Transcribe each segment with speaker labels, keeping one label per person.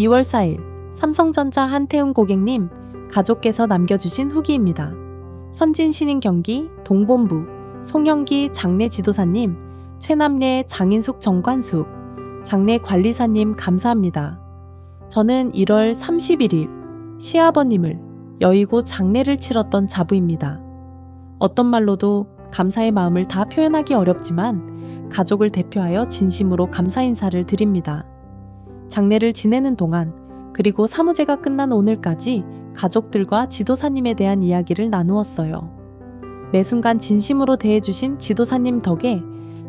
Speaker 1: 2월 4일 삼성전자 한태웅 고객님 가족께서 남겨주신 후기입니다. 현진신인 경기 동본부 송영기 장례 지도사님, 최남례 장인숙 정관숙 장례 관리사님 감사합니다. 저는 1월 31일 시아버님을 여의고 장례를 치렀던 자부입니다. 어떤 말로도 감사의 마음을 다 표현하기 어렵지만 가족을 대표하여 진심으로 감사 인사를 드립니다. 장례를 지내는 동안 그리고 사무제가 끝난 오늘까지 가족들과 지도사님에 대한 이야기를 나누었어요. 매 순간 진심으로 대해주신 지도사님 덕에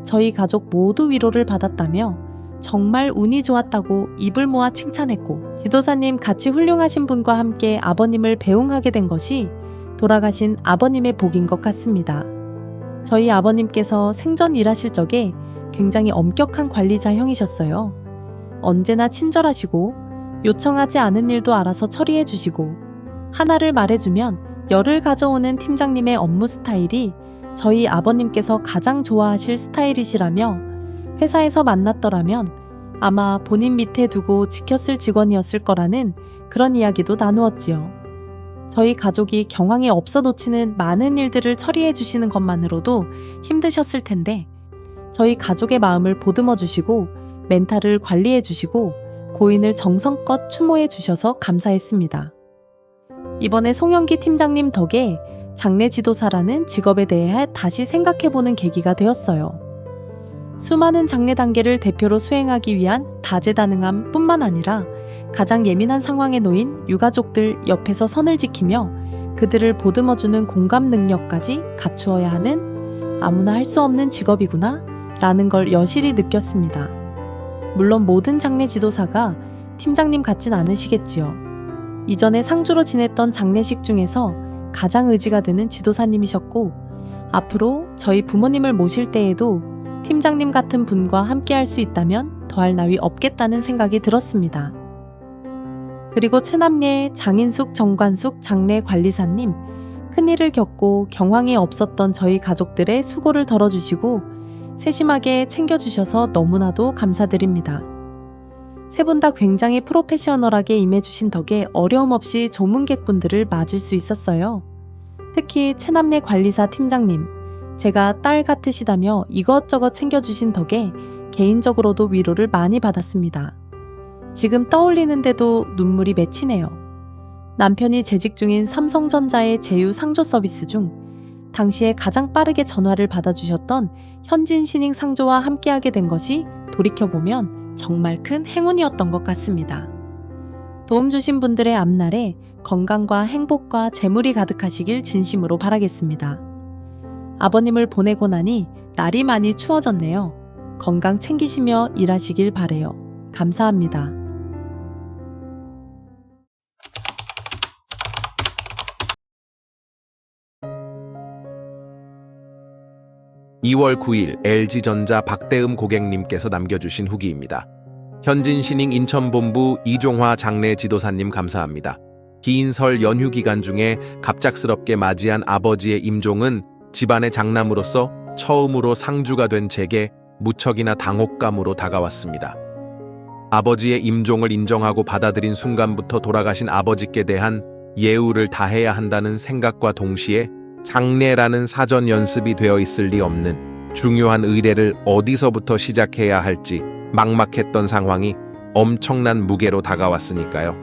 Speaker 1: 저희 가족 모두 위로를 받았다며 정말 운이 좋았다고 입을 모아 칭찬했고, 지도사님 같이 훌륭하신 분과 함께 아버님을 배웅하게 된 것이 돌아가신 아버님의 복인 것 같습니다. 저희 아버님께서 생전 일하실 적에 굉장히 엄격한 관리자형이셨어요. 언제나 친절하시고 요청하지 않은 일도 알아서 처리해 주시고, 하나를 말해주면 열을 가져오는 팀장님의 업무 스타일이 저희 아버님께서 가장 좋아하실 스타일이시라며 회사에서 만났더라면 아마 본인 밑에 두고 지켰을 직원이었을 거라는 그런 이야기도 나누었지요. 저희 가족이 경황이 없어 놓치는 많은 일들을 처리해 주시는 것만으로도 힘드셨을 텐데 저희 가족의 마음을 보듬어 주시고 멘탈을 관리해 주시고 고인을 정성껏 추모해 주셔서 감사했습니다. 이번에 송영기 팀장님 덕에 장례 지도사라는 직업에 대해 다시 생각해보는 계기가 되었어요. 수많은 장례 단계를 대표로 수행하기 위한 다재다능함 뿐만 아니라 가장 예민한 상황에 놓인 유가족들 옆에서 선을 지키며 그들을 보듬어주는 공감 능력까지 갖추어야 하는 아무나 할 수 없는 직업이구나 라는 걸 여실히 느꼈습니다. 물론 모든 장례 지도사가 팀장님 같진 않으시겠지요. 이전에 상주로 지냈던 장례식 중에서 가장 의지가 되는 지도사님이셨고, 앞으로 저희 부모님을 모실 때에도 팀장님 같은 분과 함께 할 수 있다면 더할 나위 없겠다는 생각이 들었습니다. 그리고 최남례 장인숙 정관숙 장례 관리사님, 큰일을 겪고 경황이 없었던 저희 가족들의 수고를 덜어주시고 세심하게 챙겨주셔서 너무나도 감사드립니다. 세 분 다 굉장히 프로페셔널하게 임해주신 덕에 어려움 없이 조문객분들을 맞을 수 있었어요. 특히 최남례 관리사 팀장님, 제가 딸 같으시다며 이것저것 챙겨주신 덕에 개인적으로도 위로를 많이 받았습니다. 지금 떠올리는데도 눈물이 맺히네요. 남편이 재직 중인 삼성전자의 제휴 상조 서비스 중 당시에 가장 빠르게 전화를 받아주셨던 현진신잉 상조와 함께하게 된 것이 돌이켜보면 정말 큰 행운이었던 것 같습니다. 도움 주신 분들의 앞날에 건강과 행복과 재물이 가득하시길 진심으로 바라겠습니다. 아버님을 보내고 나니 날이 많이 추워졌네요. 건강 챙기시며 일하시길 바래요. 감사합니다.
Speaker 2: (2월 9일) LG전자 박대음 고객님께서 남겨주신 후기입니다. 현진신잉 인천본부 이종화 장례 지도사님 감사합니다. 긴 설 연휴 기간 중에 갑작스럽게 맞이한 아버지의 임종은 집안의 장남으로서 처음으로 상주가 된 제게 무척이나 당혹감으로 다가왔습니다. 아버지의 임종을 인정하고 받아들인 순간부터 돌아가신 아버지께 대한 예우를 다해야 한다는 생각과 동시에 장례라는 사전 연습이 되어 있을 리 없는 중요한 의례를 어디서부터 시작해야 할지 막막했던 상황이 엄청난 무게로 다가왔으니까요.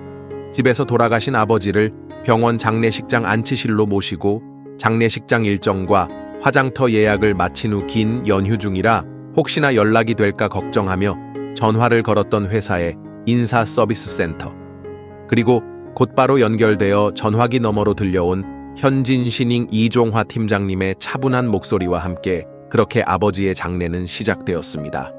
Speaker 2: 집에서 돌아가신 아버지를 병원 장례식장 안치실로 모시고 장례식장 일정과 화장터 예약을 마친 후 긴 연휴 중이라 혹시나 연락이 될까 걱정하며 전화를 걸었던 회사의 인사 서비스 센터, 그리고 곧바로 연결되어 전화기 너머로 들려온 현진신잉 이종화 팀장님의 차분한 목소리와 함께 그렇게 아버지의 장례는 시작되었습니다.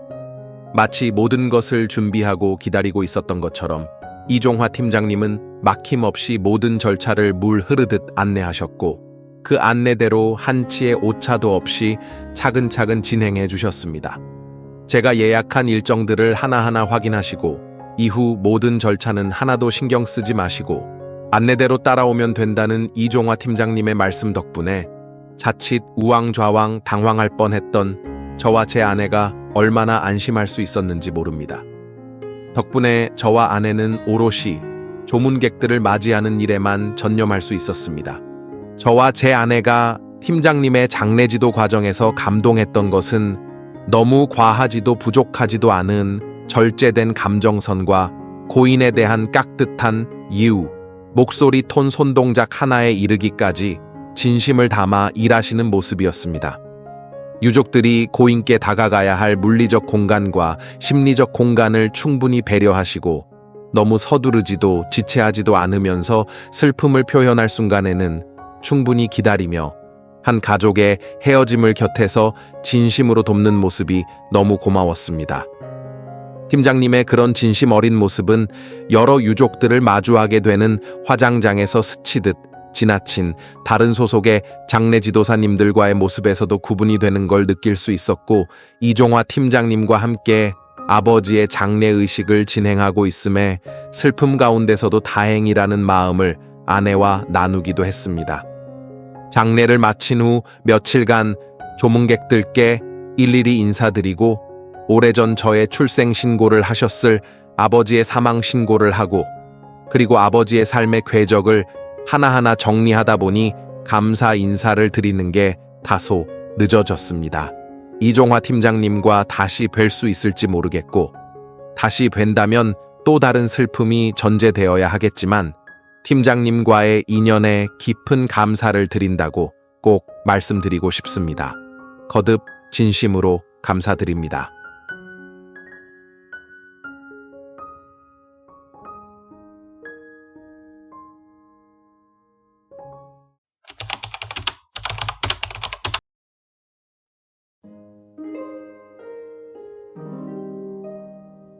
Speaker 2: 마치 모든 것을 준비하고 기다리고 있었던 것처럼 이종화 팀장님은 막힘없이 모든 절차를 물 흐르듯 안내하셨고 그 안내대로 한치의 오차도 없이 차근차근 진행해 주셨습니다. 제가 예약한 일정들을 하나하나 확인하시고 이후 모든 절차는 하나도 신경 쓰지 마시고 안내대로 따라오면 된다는 이종화 팀장님의 말씀 덕분에 자칫 우왕좌왕 당황할 뻔했던 저와 제 아내가 얼마나 안심할 수 있었는지 모릅니다. 덕분에 저와 아내는 오롯이 조문객들을 맞이하는 일에만 전념할 수 있었습니다. 저와 제 아내가 팀장님의 장례지도 과정에서 감동했던 것은 너무 과하지도 부족하지도 않은 절제된 감정선과 고인에 대한 깍듯한 이유, 목소리 톤 손동작 하나에 이르기까지 진심을 담아 일하시는 모습이었습니다. 유족들이 고인께 다가가야 할 물리적 공간과 심리적 공간을 충분히 배려하시고 너무 서두르지도 지체하지도 않으면서 슬픔을 표현할 순간에는 충분히 기다리며 한 가족의 헤어짐을 곁에서 진심으로 돕는 모습이 너무 고마웠습니다. 팀장님의 그런 진심 어린 모습은 여러 유족들을 마주하게 되는 화장장에서 스치듯 지나친 다른 소속의 장례 지도사님들과의 모습에서도 구분이 되는 걸 느낄 수 있었고, 이종화 팀장님과 함께 아버지의 장례의식을 진행하고 있음에 슬픔 가운데서도 다행이라는 마음을 아내와 나누기도 했습니다. 장례를 마친 후 며칠간 조문객들께 일일이 인사드리고 오래전 저의 출생 신고를 하셨을 아버지의 사망 신고를 하고, 그리고 아버지의 삶의 궤적을 하나하나 정리하다 보니 감사 인사를 드리는 게 다소 늦어졌습니다. 이종화 팀장님과 다시 뵐 수 있을지 모르겠고, 다시 뵌다면 또 다른 슬픔이 전제되어야 하겠지만 팀장님과의 인연에 깊은 감사를 드린다고 꼭 말씀드리고 싶습니다. 거듭 진심으로 감사드립니다.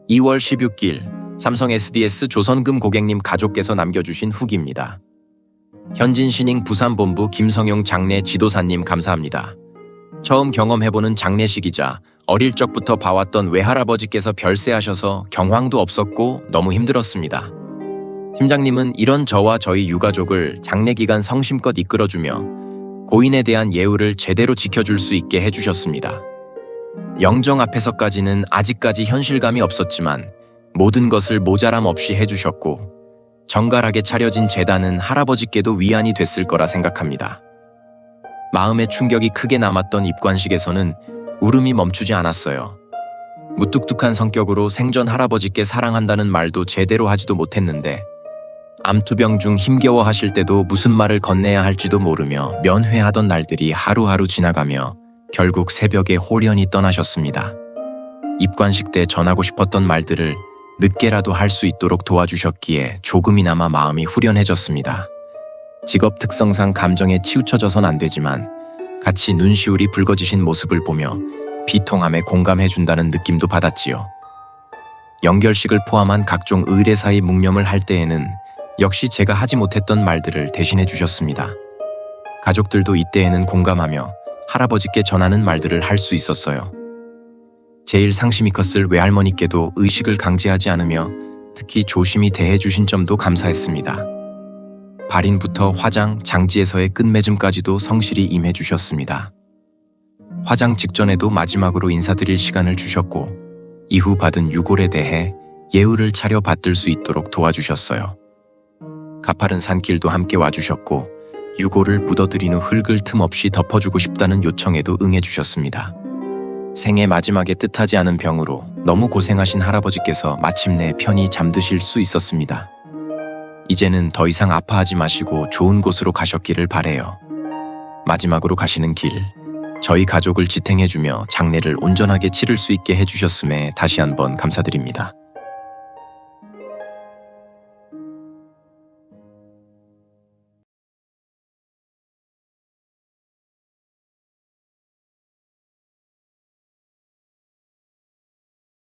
Speaker 3: (2월 16일) 삼성 SDS 조선금 고객님 가족께서 남겨주신 후기입니다. 현진신잉 부산본부 김성용 장례 지도사님 감사합니다. 처음 경험해보는 장례식이자 어릴 적부터 봐왔던 외할아버지께서 별세하셔서 경황도 없었고 너무 힘들었습니다. 팀장님은 이런 저와 저희 유가족을 장례기간 성심껏 이끌어주며 고인에 대한 예우를 제대로 지켜줄 수 있게 해주셨습니다. 영정 앞에서까지는 아직까지 현실감이 없었지만 모든 것을 모자람 없이 해주셨고, 정갈하게 차려진 제단은 할아버지께도 위안이 됐을 거라 생각합니다. 마음의 충격이 크게 남았던 입관식에서는 울음이 멈추지 않았어요. 무뚝뚝한 성격으로 생전 할아버지께 사랑한다는 말도 제대로 하지도 못했는데, 암투병 중 힘겨워 하실 때도 무슨 말을 건네야 할지도 모르며 면회하던 날들이 하루하루 지나가며 결국 새벽에 홀연히 떠나셨습니다. 입관식 때 전하고 싶었던 말들을 늦게라도 할 수 있도록 도와주셨기에 조금이나마 마음이 후련해졌습니다. 직업 특성상 감정에 치우쳐져선 안 되지만 같이 눈시울이 붉어지신 모습을 보며 비통함에 공감해준다는 느낌도 받았지요. 연결식을 포함한 각종 의례사의 묵념을 할 때에는 역시 제가 하지 못했던 말들을 대신해 주셨습니다. 가족들도 이때에는 공감하며 할아버지께 전하는 말들을 할 수 있었어요. 제일 상심이 컸을 외할머니께도 의식을 강제하지 않으며 특히 조심히 대해주신 점도 감사했습니다. 발인부터 화장, 장지에서의 끝맺음까지도 성실히 임해주셨습니다. 화장 직전에도 마지막으로 인사드릴 시간을 주셨고, 이후 받은 유골에 대해 예우를 차려 받들 수 있도록 도와주셨어요. 가파른 산길도 함께 와주셨고, 유골을 묻어들인 후 흙을 틈 없이 덮어주고 싶다는 요청에도 응해주셨습니다. 생애 마지막에 뜻하지 않은 병으로 너무 고생하신 할아버지께서 마침내 편히 잠드실 수 있었습니다. 이제는 더 이상 아파하지 마시고 좋은 곳으로 가셨기를 바래요. 마지막으로 가시는 길, 저희 가족을 지탱해주며 장례를 온전하게 치를 수 있게 해주셨음에 다시 한번 감사드립니다.